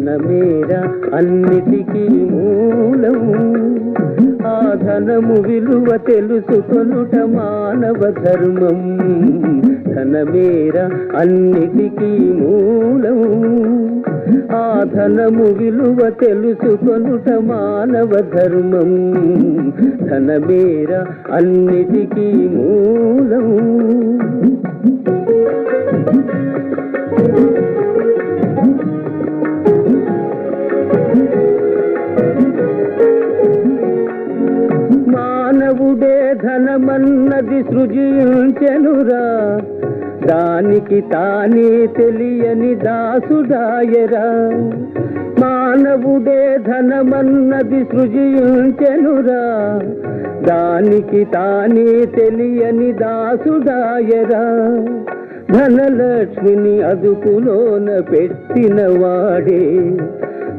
ధనమేరా అన్నిటికీ మూలం. ఆ ధనము విలువ తెలుసుకొనుట మానవ ధర్మం. ధనమేరా అన్నిటికీ మూలం. ఆ ధనము విలువ తెలుసుకొనుట మానవ ధర్మం. ధనమేరా అన్నిటికీ మూలం. మానవుడే ధనమన్నది సృజించెనురా, దానికి తానే తెలియని దాసుడాయరా. మానవుడే ధనమన్నది సృజించెనురా, దానికి తానే తెలియని దాసుడాయరా. ధనలక్ష్మిని అదుపులోన పెట్టినవాడే,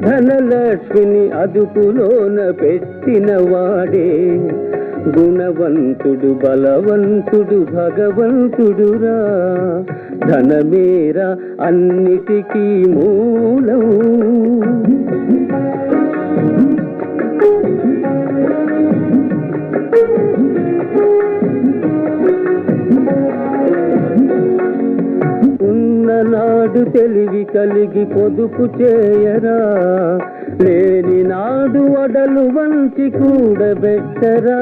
ధనలక్ష్మిని అదుపులోన పెట్టినవాడే గుణవంతుడు, బలవంతుడు, భగవంతుడురా. ధనమేరా అన్నిటికీ మూలం. ఉన్ననాడు తెలివి కలిగి పొదుపు చేయరా, లేని నాడు ఒడలు వంచి కూడబెట్టరా.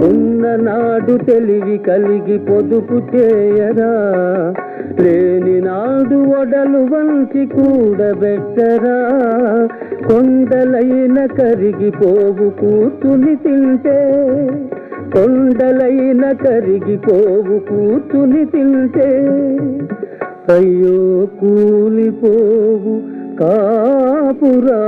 ఉన్ననాడు తెలివి కలిగి పొదుపు చేయరా, లేని నాడు ఒడలు వంచి కూడబెట్టరా. కొండలైన కరిగిపోవు కూర్చుని తింటే, కొండలైన కరిగిపోవు కూర్చుని తింటే. అయ్యో కూలిపోవు కాపురా.